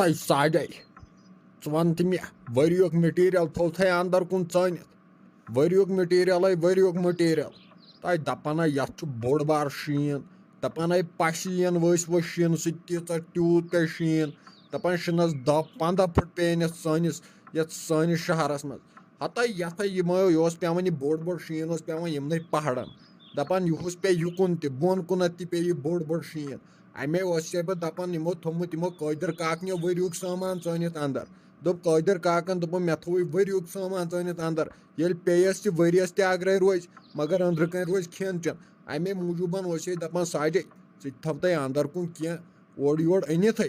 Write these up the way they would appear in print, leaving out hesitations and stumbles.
ہتائی ساڑے ون تہ work material تھو تھے اندر کن ژٲنِتھ ورک مٹیریل ورک مٹیریل تہ دپان یتھ بوڑ بار شین دپان پشہ ین ؤسۍ ؤسۍ شین سۭتۍ تیوٗت پے شیٖن دپان شِنس 10-15 فٹ پین یتھ سٲنِس شہرس منٛز ہتائی یتھ یہِ اوس پیوان یہِ بوٚڑ شیٖن اوس پیوان یِمنٕے پہاڑن دپان یِہُس پے یُکُن تہِ بۄن کُنتھ تہِ پے یہِ بوٚڑ شیٖن امے اوسے بہٕ دپان یِمو تھوٚومُت یِمو قٲدر کاکنیو ؤریُک سامان ژٲنِتھ اندر دوٚپ قٲدر کاکن دوٚپُن مےٚ تھوٚوُے ؤریُک سامان ژٲنِتھ اندر ییٚلہِ پیٚیس تہِ ؤریس تہِ اگرے روزِ مگر أنٛدرٕ کَنۍ روزِ کھٮ۪ن چٮ۪ن امے موٗجوٗبن اوسے دپان ساجے ژٕ تہِ تھاو تَے اندر کُن کینٛہہ اورٕ یورٕ أنِتھٕے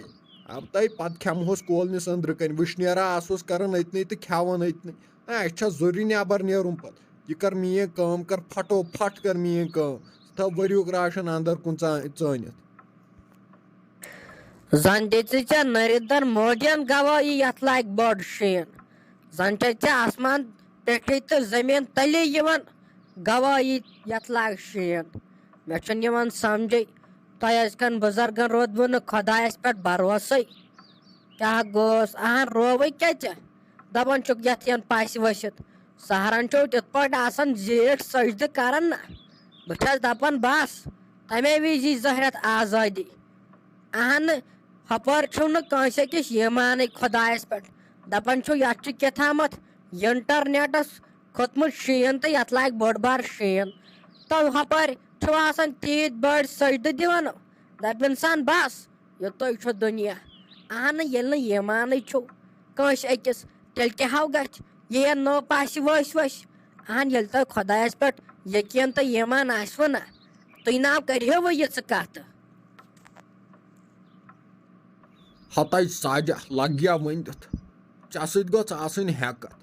البتہ پتہٕ کھٮ۪مہوس کولنِس أنٛدرٕ کَنۍ وٕشنیرا آسوس کران أتنٕے تہٕ کھٮ۪وان أتنٕے اَسہِ چھا ضروٗری نٮ۪بر نیرُن پتہٕ یہِ کر میٲنۍ کٲم کر پھٹو پھٹ کر میٲنۍ کٲم ژٕ تھاو ؤریُک راشن اندر کُن ژٲنِتھ زن دِژٕ ژےٚ نٔرِدن موڈین گوٲیی یتھ لاگہِ بوٚڑ شیٖن زن چھے ژےٚ آسمان پٮ۪ٹھٕے تہٕ زٔمیٖن تلی یِوان گوٲیی یتھ لاگہِ شیٖن مےٚ چھُنہٕ یِوان سمجھے تۄہہِ ٲسۍ کن بُزرگن روٗدوٕ نہٕ خۄدایس پٮ۪ٹھ بروسے کیٛاہ گوٚوس اہن رووٕے کیٛاہ ژےٚ دپان چھُکھ یتھ ین پسہِ ؤسِتھ سہرن چھُو تِتھ پٲٹھۍ آسان زیٖٹھ سجدٕ کران نہ بہٕ چھس دپان بس تمے وِزِ یی زہرٮ۪تھ آزٲدی اہن ہپٲرۍ چھُو نہٕ کٲنٛسہِ أکِس ایٖمانٕے خۄدایس پٮ۪ٹھ دپان چھُو یتھ چھُ کیٛاتھامتھ انٹرنیٹس کھوٚتمُت شیٖن تہٕ یتھ لاگہِ بوٚڑ بار شیٖن تو ہپٲرۍ چھُو آسان تیٖتۍ بٔڑۍ سجدٕ دِوان دپان اِنسان بس یُتُے چھُ دُنیا اہنہٕ ییٚلہِ نہٕ ایٖمانٕے چھُو کٲنٛسہِ أکِس تیٚلہِ کیٛاہ گژھِ یِیَن نٔو پسہِ ؤسۍ اہن ییٚلہِ تۄہہِ خۄدایس پٮ۪ٹھ یقیٖن تہٕ ایٖمان آسوٕ نہ تُہۍ ناو کٔرہِوٕ یِژھٕ کتھٕ ہتائی ساجا لگیا ؤنِتھ ژےٚ سۭتۍ گٔژھ آسٕنۍ ہٮ۪کتھ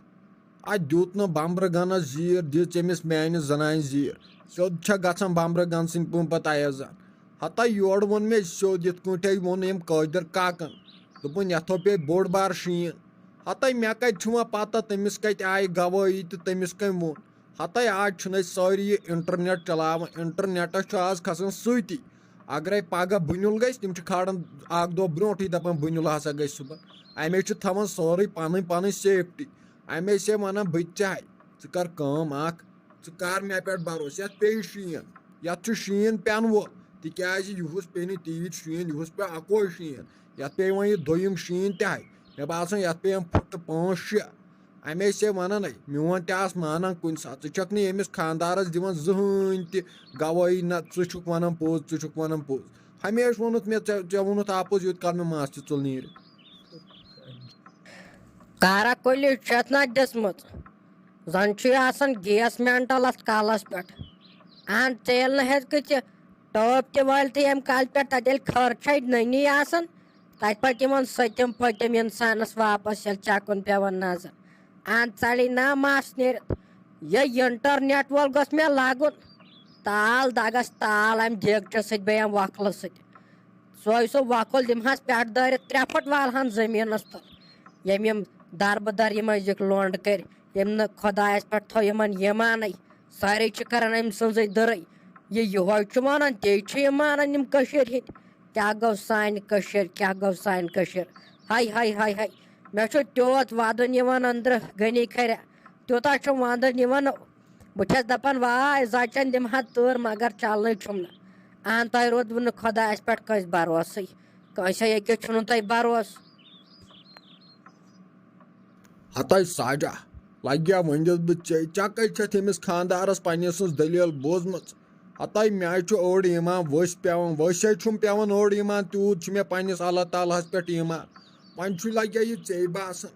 اتھ دیُت نہٕ بمبرٕ گنس زیٖر دِژ أمِس میانہِ زنانہِ زیٖر سیوٚد چھےٚ گژھان بمبرٕ گن سٕنٛدۍ پٲٹھۍ پتہٕ ایزان ہتائی یورٕ ووٚن مےٚ سیوٚد یِتھ کٲٹھۍ ووٚن أمۍ قٲدر کاکن دوٚپُن یتھو پے بوٚڑ بار شیٖن ہتائی مےٚ کتہِ چھُ وۄنۍ پتہ تٔمِس کتہِ آیہِ گوٲیی تہٕ تٔمِس کٔمۍ ووٚن ہتائی آز چھِنہٕ أسۍ سٲری یہِ انٹرنیٹ چلاوان انٹرنیٹس چھُ آز کھسان سۭتی اگرے پگہہ بُنیُل گژھِ تِم چھِ کھالان اکھ دۄہ برونٛٹھٕے دپان بُنیُل ہسا گژھِ صبحن امے چھِ تھاوان سورُے پنٕنۍ سیفٹی امے چھِ ونان بہٕ تہِ ژےٚ ژٕ کر کٲم اکھ ژٕ کر مےٚ پٮ۪ٹھ بروسہٕ یتھ پیٚیہِ شیٖن یتھ چھُ شیٖن پٮ۪نہٕ وول تِکیٛازِ یِہُس پیٚیہِ نہٕ تیٖتۍ شیٖن یِہُس پیٚو اکوے شیٖن یتھ پیٚیہِ وۄنۍ یہِ دوٚیِم شیٖن تہِ ہاے مےٚ باسان یتھ پیٚیَن فُٹہٕ 5-6 امے چھے ونان میون تہِ آس مانان کُنہِ ساتہٕ ژٕ چھکھ نہٕ أمِس خانٛدارس دِوان زٕہٕنۍ تہِ گوٲیی نہ ژٕ چھُکھ ونان پوٚز ژٕ چھُکھ ونان پوٚز ہمیشہٕ ووٚنُتھ مےٚ ژےٚ ووٚنُتھ اپوٚز یوٗت کال مےٚ مس تہِ ژوٚل نیٖرِتھ کارا کُلِس چھَتھ نہ دِژمٕژ زن چھُ آسان گیس مینٹل اتھ کالس پٮ۪ٹھ اہن ژےٚ ییٚلہِ نہٕ ہیٚکہِ ژےٚ ٹٲپ تہِ وٲلتھٕے امہِ کالہِ پٮ۪ٹھ تتہِ ییٚلہِ خٲر چھے نٔنی آسان تتہِ پتہٕ یِمن سٔتِم پٔتِم انسانس واپس ییٚلہِ چکُن پیٚوان نظر اہن ژَلے نا مس نیٖرِتھ یہِ انٹرنیٹ وول گوٚژھ مےٚ لگُن تال دگس تال امہِ دیگچہِ سۭتۍ بیٚیہِ امہِ وۄکھلہٕ سۭتۍ سُہ وۄکھُل دِمہس پٮ۪ٹھ دٲرِتھ 3 فُٹ والہن زٔمیٖنس تل ییٚمۍ یِم دربٕدر یِم أزِکۍ لونڈ کٔرۍ ییٚمۍ نہٕ خۄدایس پٮ۪ٹھ تھوٚو یِمن ایٖمانٕے سٲری چھِ کران أمۍ سٕنٛزٕے دٕرٕے یِہوے چھُ ونان تی چھِ یِم مانان یِم کٔشیٖرِ ہِنٛدۍ کیٛاہ گوٚو سانہِ کٔشیٖر کیٛاہ گوٚو سانہِ کٔشیٖر ہاے مےٚ چھُ تیوٗت ودُن یِوان أنٛدرٕ غنی کھریا تیوٗتاہ چھُم ودُن یِوان بہٕ چھس دپان واے زچن دِمہا تۭر مگر چلنٕے چھُم نہٕ اہن تۄہہِ روٗدوٕ نہٕ خۄدایس پٮ۪ٹھ کٲنٛسہِ بروسٕے کٲنٛسے أکِس چھُنہٕ تۄہہِ بروسہٕ ہتائی ساجا لگیا ؤنِتھ بہٕ ژےٚ کتہِ چھتھ أمِس خانٛدارس پننہِ سٕنٛز دٔلیٖل بوٗزمٕژ ہتائی مےٚ حظ چھُ اوٚڑ ایٖمان ؤسۍ پیٚوان ؤسۍ چھُم پیٚوان اوٚڑ ایٖمان تیوٗت چھُ مےٚ پننِس اللہ تعالیٰ ہس پٮ۪ٹھ ایٖمان وۄنۍ چھُ لگیا یہِ ژےٚ باسان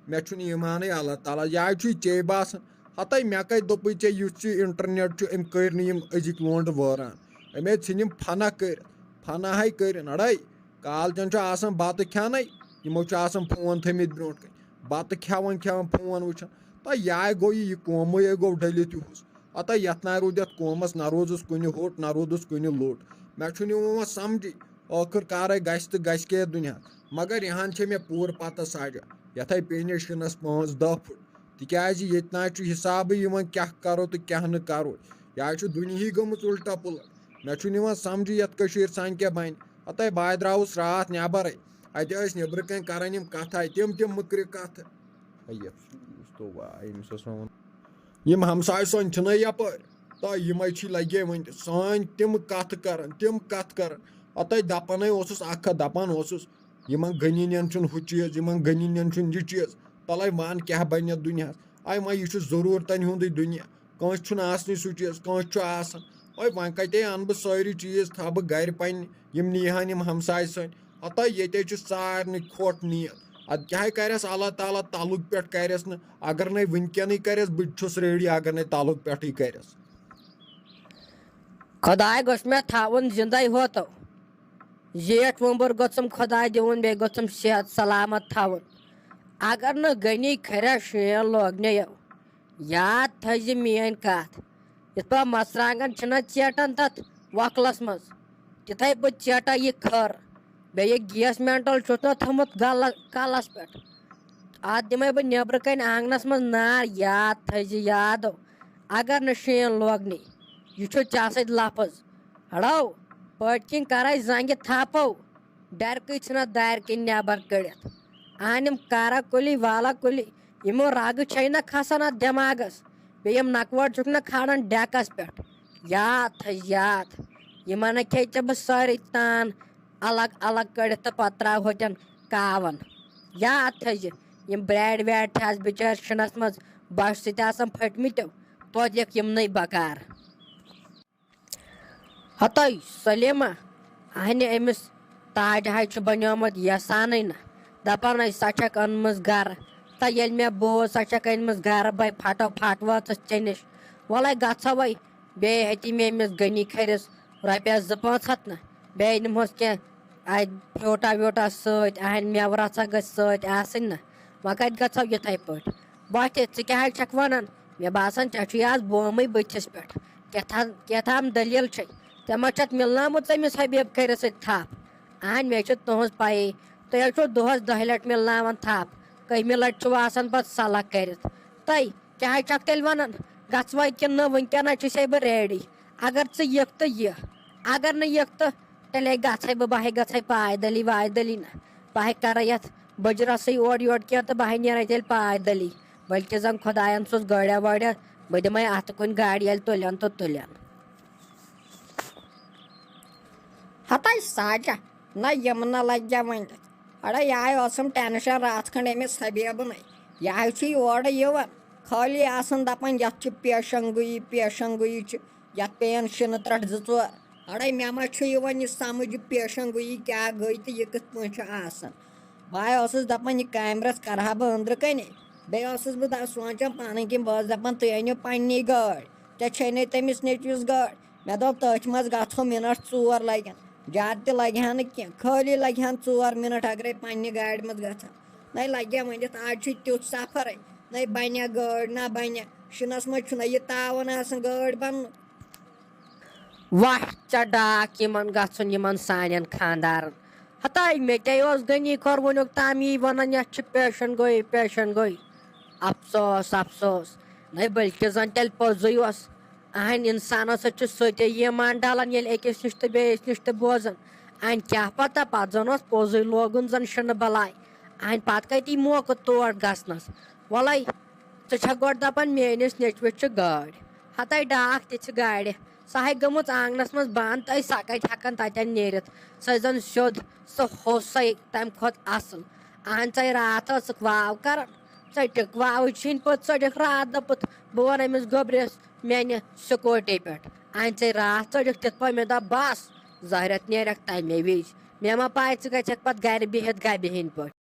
مےٚ چھُنہٕ ایٖمانٕے اللہ تعالیٰ یا چھُے ژےٚ باسان ہتائی مےٚ کتہِ دوٚپُے ژےٚ یُس یہِ انٹرنیٹ چھُ أمۍ کٔرۍ نہٕ یِم أزِکۍ لونڈٕ وٲران أمۍ ژھٕنۍ یِم فنا کٔرِتھ فنا ہاے کٔرِنۍ اڑے کالچن چھُ آسان بتہٕ کھٮ۪نَے یِمو چھُ آسان فون تھٲمٕتۍ برونٛٹھ کَنۍ بتہٕ کھٮ۪وان فون وٕچھان تہٕ یہِ گوٚو یہِ قومٕے گوٚو ڈٔلِتھ یِہُس ہتائی یتھ نہ روٗد یتھ قومس نہ روٗدُس کُنہِ ہوٚٹ نہ روٗدُس کُنہِ لوٚٹ مےٚ چھُنہٕ یِوان وۄنۍ سمجھی ٲخٕر کارے گژھِ تہٕ گژھِ کیٛاہ دُنیا مگر یِہن چھےٚ مےٚ پوٗرٕ پتہ ساجا یتھے پیٚیہِ نہٕ شِنس 5-10 فُٹ تِکیٛازِ ییٚتہِ نہ چھُ حسابٕے یِوان کیٛاہ کرو تہٕ کیٛاہ نہٕ کرو یا چھُ دُنیہٕے گٔمٕژ الٹا پُلٹ مےٚ چھُنہٕ یِوان سمجھی یتھ کٔشیٖرِ سانہِ کیٛاہ بنہِ ہتائی بہٕ درٛاوُس راتھ نٮ۪برے اتہِ ٲسۍ نیٚبرٕ کَنۍ کَران یِم کَتھا تِم مٔکرِ کَتھٕ یِم ہمساے سٲنۍ چھِنَے یَپٲرۍ تہٕ یِمے چھی لگے وٕنہِ سٲنۍ تِم کَتھٕ کَران اَتَے دَپانَے اوسُس اکھ کَتھ دَپان اوسُس یِمن غٔنیٖنٮ۪ن چھُنہٕ ہُہ چیٖز یِمن غٔنیٖنٮ۪ن چھُنہٕ یہِ چیٖز تَلَے وَن کیٛاہ بَنہِ یَتھ دُنیاہَس وۄنۍ یہِ چھُ ضروٗرتَن ہُنٛدُے دُنیا کٲنٛسہِ چھُنہٕ آسنٕے سُہ چیٖز کٲنٛسہِ چھُ آسان وۄنۍ کَتے اَنہٕ بہٕ سٲری چیٖز تھاو بہٕ گَرِ پنٛنہِ یِم نیٖہَن یِم ہمساے سٕنٛدۍ ہَتَے ییٚتے چھُ سارنٕے کھۄٹ نیت اَدٕ کیٛاہ کَرٮ۪س اللہ تعالیٰ تَلُک پٮ۪ٹھ کَرٮ۪س نہٕ اگر نَے وٕنکٮ۪نٕے کَرٮ۪س بہٕ تہِ چھُس ریڈی اگر نَے تَلُک پٮ۪ٹھٕے کَرٮ۪س خۄداے گوٚژھ مےٚ تھاوُن زِندَے ہوتو زیٹھ ووٚمبُر گوٚژھُم خۄداے دِوُن بیٚیہِ گوٚژھُم صحت سلامت تھاوُن اگر نہٕ غنی کھریا شین لوگنیو یاد تھٲیزِ میٛٲنۍ کَتھ یِتھ پٲٹھۍ مَژرٛانٛگَن چھِنہ ژیٹان تَتھ وۄکھلَس منٛز تِتھَے پٲٹھۍ ژیٹان یہِ کھٔر بیٚیہِ یہِ گیس مٮ۪نٹَل چھُس نہ تھوٚمُت کَلَس پٮ۪ٹھ اَتھ دِمَے بہٕ نیٚبرٕ کَنۍ آنٛگنَس منٛز نار یاد تھٲیزِ یادو اگر نہٕ شین لوگنی یہِ چھُ ژےٚ سۭتۍ لفظ ہڑو پٔتۍ کِنۍ کَرَے زنٛگہِ تھپو ڈَرکٕے ژھٕنَتھ دارِ کِنۍ نٮ۪بر کٔڑِتھ اہن یِم کارا کُلی والا کُلی یِمو رگہٕ چھے نہ کھسان اَتھ دٮ۪ماغس بیٚیہِ یِم نَکوَٹ چھُکھ نہ کھالان ڈٮ۪کَس پٮ۪ٹھ یاد تھٲیزِ یاد یِمن نَے کھے ژےٚ بہٕ سٲری تان الگ الگ کٔڑِتھ تہٕ پَتہٕ ترٛاو ہوٚتٮ۪ن کاوَن یاد تھٲیزِ یِم برٛاڈِ ویڈ تہِ آسہٕ بِچٲرۍ شِنَس منٛز بۄچھِ سۭتۍ آسان پھٔٹمٕتیو توتہِ دِکھ یِمنٕے بکار ہَتَے سلیما اہنہِ أمِس تاجہاے چھُ بنیومُت یَسانٕے نہ دَپان ٲسۍ سۄ چھَکھ أنمٕژ گَرٕ تہٕ ییٚلہِ مےٚ بوٗز سۄ چھَکھ أنمٕژ گَرٕ بَے پھٹو پھٹ وٲژٕس ژےٚ نِش وَلَے گژھو وَے بیٚیہِ ہیٚتی مےٚ أمِس غنی کھٔرِس رۄپیَس 200-500 نہ بیٚیہِ نِمہوس کینٛہہ اَتہِ فیوٗٹا ویوٗٹا سۭتۍ اہنہِ مٮ۪وٕ رَژھا گٔژھۍ سۭتۍ آسٕنۍ نہ وۄنۍ کَتہِ گژھو یِتھَے پٲٹھۍ بۄٹھِ ژٕ کیٛاہ حظ چھَکھ وَنان مےٚ باسان ژےٚ چھُے آز بومٕے بٕتھِس پٮ۪ٹھ کیٛاتھام دٔلیٖل چھے ژےٚ ما چھَتھ مِلنٲمٕژ أمِس حبیٖب کھٔرِس سۭتۍ تھپھ اہن مےٚ چھِ تُہٕنٛز پَیی تُہۍ حظ چھُو دۄہَس 10 لَٹہِ مِلناوان تھپھ کٔہمہِ لَٹہِ چھُو آسان پَتہٕ صلح کٔرِتھ تُہۍ کیٛاہ حظ چھَکھ تیٚلہِ وَنان گژھوَے کِنہٕ نہٕ وٕنکٮ۪نَس چھُسے بہٕ ریڈی اگر ژٕ یِکھ تہٕ یہِ اگر نہٕ یِکھ تہٕ تیٚلے گژھَے بہٕ گژھَے پایدٔلی وایدٔلی نہ بہٕ کَرَے یَتھ بٕجرَسٕے اورٕ یورٕ کینٛہہ تہٕ بہٕ نیرَے تیٚلہِ پایدٔلی بٔلکہِ زَن خۄدایَن سوٗز گٲڑیٛا وٲڑیٛا بہٕ دِمَے اَتھٕ کُنہِ گاڑِ ییٚلہِ تُلن تہٕ تُلن ہَتَے ساجا نہ یِم نہ لَگہِ ؤنِتھ اَڑے یِہے اوسُم ٹٮ۪نشَن راتھ کھٔنٛڈ أمِس حبیٖبنٕے یِہے چھُ یورٕ یِوان خٲلی آسان دَپان یَتھ چھِ پیشن گویی چھِ یَتھ پیٚیَن شِنہٕ ترٛٹھ 2-4 اَڑے مےٚ ما چھُ یِوان یہِ سَمٕجھ یہِ پیشن گویی کیٛاہ گٔے تہٕ یہِ کِتھ پٲٹھۍ چھُ آسان بہٕ اوسُس دَپان یہِ کامرَس کَرٕ ہا بہٕ أنٛدرٕ کَنے بیٚیہِ اوسُس بہٕ سونٛچان پَنٕنۍ کِنۍ بہٕ ٲسٕس دَپان تُہۍ أنِو پنٛنی گٲڑۍ ژےٚ چھے نہٕ تٔمِس نیٚچوِس گٲڑۍ مےٚ دوٚپ تٔتھۍ منٛز گژھو مِنَٹ 4 لَگن زیادٕ تہِ لَگہِ ہا نہٕ کینٛہہ خٲلی لَگہِ ہَن 4 مِنَٹ اگرَے پنٛنہِ گاڑِ منٛز گژھان نَے لَگہِ ہا ؤنِتھ آز چھُ تیُتھ سفرٕے نَے بَنیا گٲڑۍ نہ بَنیا شِنَس منٛز چھُنہ یہِ تاوَن آسان گٲڑۍ بَننُک وَٹھ ژےٚ ڈاکھ یِمَن گژھُن یِمَن سانٮ۪ن خاندارَن ہَتاے مےٚ تے اوس غنی کھور وٕنیُک تام یی وَنان یَتھ چھِ پیشن گویی اَفسوس نَے بٔلکہِ زَن تیٚلہِ پوٚزُے اوس اہنۍ اِنسانَس سۭتۍ چھُ سۭتی ایٖمان ڈَلان ییٚلہِ أکِس نِش تہٕ بیٚیِس نِش تہِ بوزان اَنہِ کیٛاہ پَتہ پَتہٕ زَن اوس پوٚزُے لوگُن زَن شِنہٕ بَلاے اَنہِ پَتہٕ کَتی موقعہٕ تور گژھنَس وَلَے ژٕ چھَکھ گۄڈٕ دَپان میٛٲنِس نیٚچوِس چھِ گٲڑۍ ہَتَے ڈاکھ تہِ چھِ گاڑِ سۄ ہے گٔمٕژ آنٛگنَس منٛز بنٛد تہٕ سۄ کَتہِ ہٮ۪کَن تَتٮ۪ن نیٖرِتھ سۄ زَن سیوٚد سُہ ہوسَے تَمہِ کھۄتہٕ اَصٕل اہن ژَے راتھ ٲسٕکھ واو کَران ژٔٹِکھ واوٕ چھِنۍ پوٚت ژٔٹِکھ راتھ دوٚپُتھ بہٕ وَنہٕ أمِس گوٚبرِس میٛانہِ سکوٗٹی پٮ۪ٹھ اَنہِ ژَے راتھ ژٔٹِکھ تِتھ پٲٹھۍ مےٚ دوٚپ بَس ظٲہرَت نیرٮ۪کھ تَمے وِزِ مےٚ ما پاے ژٕ گژھکھ پَتہٕ گَرِ بِہِتھ گَبہِ ہِنٛدۍ پٲٹھۍ